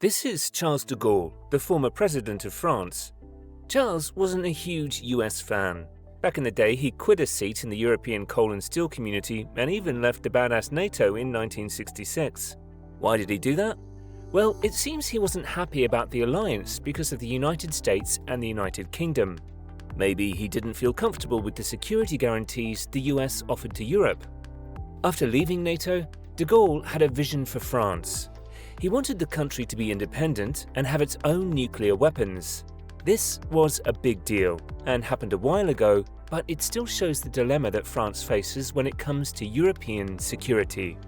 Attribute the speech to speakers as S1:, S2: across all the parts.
S1: This is Charles de Gaulle, the former president of France. Charles wasn't a huge US fan. Back in the day, he quit a seat in the European coal and steel community and even left the badass NATO in 1966. Why did he do that? Well, it seems he wasn't happy about the alliance because of the United States and the United Kingdom. Maybe he didn't feel comfortable with the security guarantees the US offered to Europe. After leaving NATO, de Gaulle had a vision for France. He wanted the country to be independent and have its own nuclear weapons. This was a big deal and happened a while ago, but it still shows the dilemma that France faces when it comes to European security.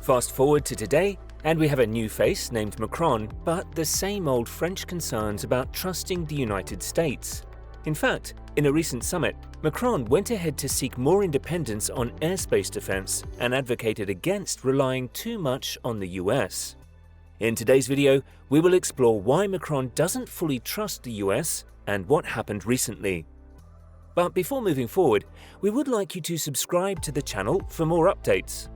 S1: Fast forward to today, and we have a new face named Macron, but the same old French concerns about trusting the United States. In fact, in a recent summit, Macron went ahead to seek more independence on airspace defense and advocated against relying too much on the US. In today's video, we will explore why Macron doesn't fully trust the US and what happened recently. But before moving forward, we would like you to subscribe to the channel for more updates.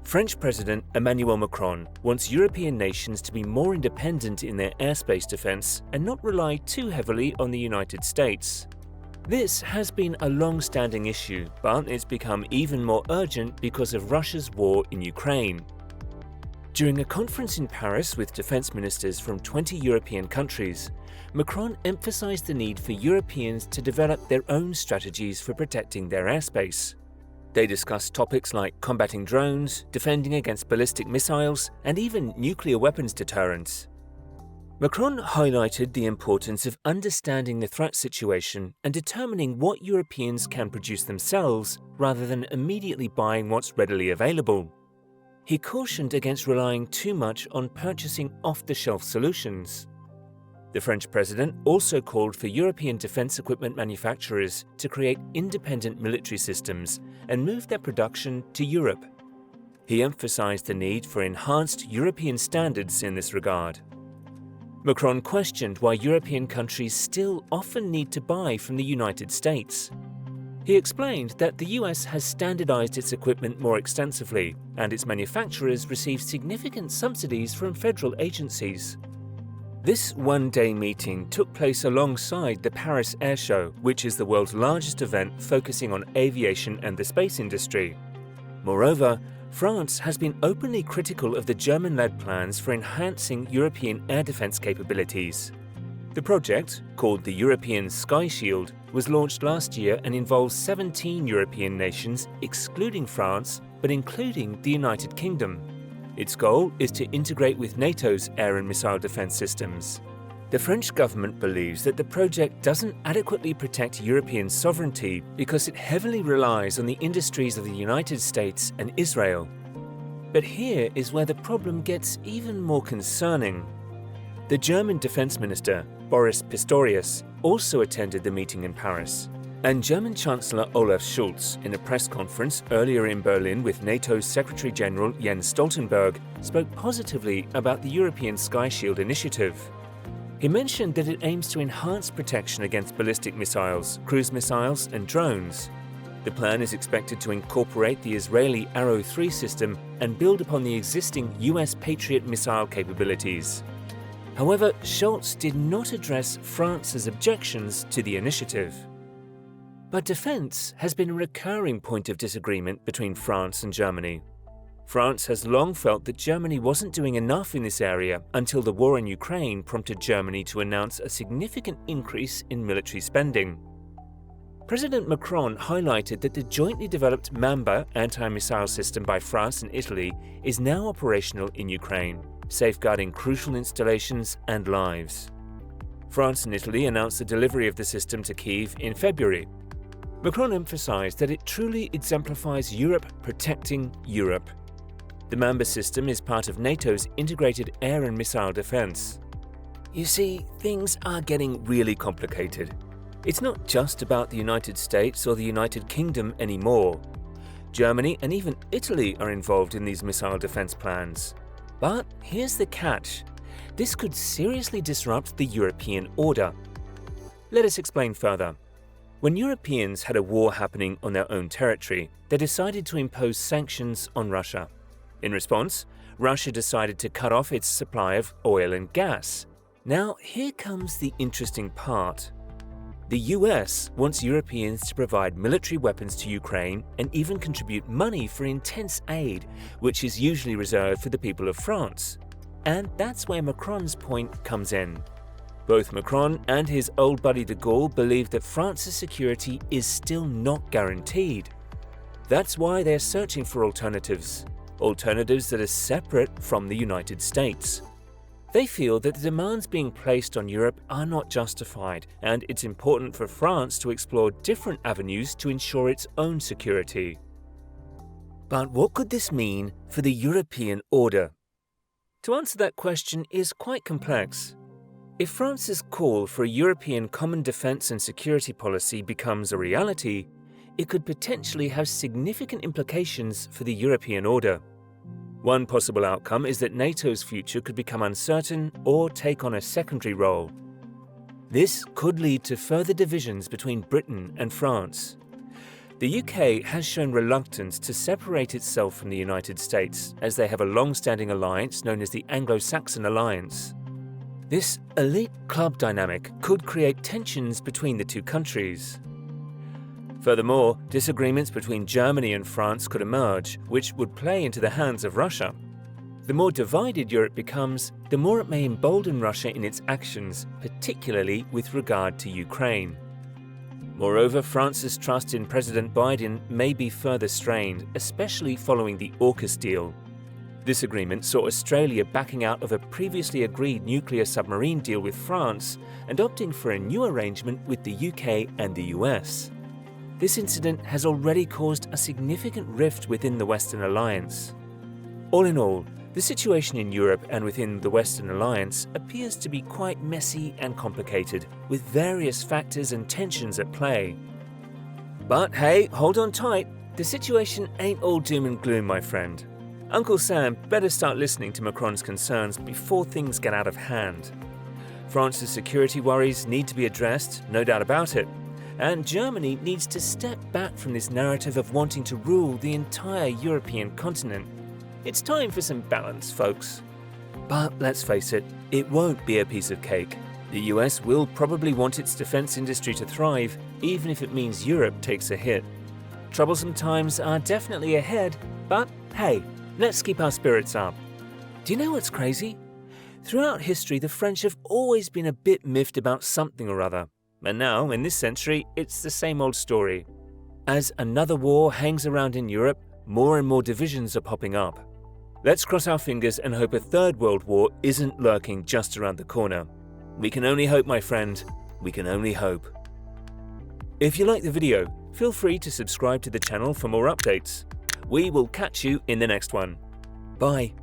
S1: French President Emmanuel Macron wants European nations to be more independent in their airspace defense and not rely too heavily on the United States. This has been a long-standing issue, but it's become even more urgent because of Russia's war in Ukraine. During a conference in Paris with defense ministers from 20 European countries, Macron emphasized the need for Europeans to develop their own strategies for protecting their airspace. They discussed topics like combating drones, defending against ballistic missiles, and even nuclear weapons deterrence. Macron highlighted the importance of understanding the threat situation and determining what Europeans can produce themselves rather than immediately buying what's readily available. He cautioned against relying too much on purchasing off-the-shelf solutions. The French president also called for European defense equipment manufacturers to create independent military systems and move their production to Europe. He emphasized the need for enhanced European standards in this regard. Macron questioned why European countries still often need to buy from the United States. He explained that the US has standardized its equipment more extensively, and its manufacturers receive significant subsidies from federal agencies. This one-day meeting took place alongside the Paris Air Show, which is the world's largest event focusing on aviation and the space industry. Moreover, France has been openly critical of the German-led plans for enhancing European air defense capabilities. The project, called the European Sky Shield, was launched last year and involves 17 European nations, excluding France, but including the United Kingdom. Its goal is to integrate with NATO's air and missile defense systems. The French government believes that the project doesn't adequately protect European sovereignty because it heavily relies on the industries of the United States and Israel. But here is where the problem gets even more concerning. The German defense minister, Boris Pistorius, also attended the meeting in Paris, and German Chancellor Olaf Scholz, in a press conference earlier in Berlin with NATO's Secretary-General Jens Stoltenberg, spoke positively about the European Sky Shield initiative. He mentioned that it aims to enhance protection against ballistic missiles, cruise missiles, and drones. The plan is expected to incorporate the Israeli Arrow 3 system and build upon the existing US Patriot missile capabilities. However, Scholz did not address France's objections to the initiative. But defense has been a recurring point of disagreement between France and Germany. France has long felt that Germany wasn't doing enough in this area until the war in Ukraine prompted Germany to announce a significant increase in military spending. President Macron highlighted that the jointly developed Mamba anti-missile system by France and Italy is now operational in Ukraine, safeguarding crucial installations and lives. France and Italy announced the delivery of the system to Kyiv in February. Macron emphasized that it truly exemplifies Europe protecting Europe. The Mamba system is part of NATO's integrated air and missile defense. You see, things are getting really complicated. It's not just about the United States or the United Kingdom anymore. Germany and even Italy are involved in these missile defense plans. But here's the catch. This could seriously disrupt the European order. Let us explain further. When Europeans had a war happening on their own territory, they decided to impose sanctions on Russia. In response, Russia decided to cut off its supply of oil and gas. Now, here comes the interesting part. The US wants Europeans to provide military weapons to Ukraine and even contribute money for intense aid, which is usually reserved for the people of France. And that's where Macron's point comes in. Both Macron and his old buddy de Gaulle believe that France's security is still not guaranteed. That's why they're searching for alternatives that are separate from the United States. They feel that the demands being placed on Europe are not justified, and it's important for France to explore different avenues to ensure its own security. But what could this mean for the European order? To answer that question is quite complex. If France's call for a European common defence and security policy becomes a reality, it could potentially have significant implications for the European order. One possible outcome is that NATO's future could become uncertain or take on a secondary role. This could lead to further divisions between Britain and France. The UK has shown reluctance to separate itself from the United States, as they have a long-standing alliance known as the Anglo-Saxon Alliance. This elite club dynamic could create tensions between the two countries. Furthermore, disagreements between Germany and France could emerge, which would play into the hands of Russia. The more divided Europe becomes, the more it may embolden Russia in its actions, particularly with regard to Ukraine. Moreover, France's trust in President Biden may be further strained, especially following the AUKUS deal. This agreement saw Australia backing out of a previously agreed nuclear submarine deal with France and opting for a new arrangement with the UK and the US. This incident has already caused a significant rift within the Western Alliance. All in all, the situation in Europe and within the Western Alliance appears to be quite messy and complicated, with various factors and tensions at play. But hey, hold on tight, the situation ain't all doom and gloom, my friend. Uncle Sam better start listening to Macron's concerns before things get out of hand. France's security worries need to be addressed, no doubt about it. And Germany needs to step back from this narrative of wanting to rule the entire European continent. It's time for some balance, folks. But let's face it, it won't be a piece of cake. The US will probably want its defense industry to thrive, even if it means Europe takes a hit. Troublesome times are definitely ahead, but hey, let's keep our spirits up. Do you know what's crazy? Throughout history, the French have always been a bit miffed about something or other. And now, in this century, it's the same old story. As another war hangs around in Europe, more and more divisions are popping up. Let's cross our fingers and hope a third world war isn't lurking just around the corner. We can only hope, my friend. We can only hope. If you like the video, feel free to subscribe to the channel for more updates. We will catch you in the next one. Bye.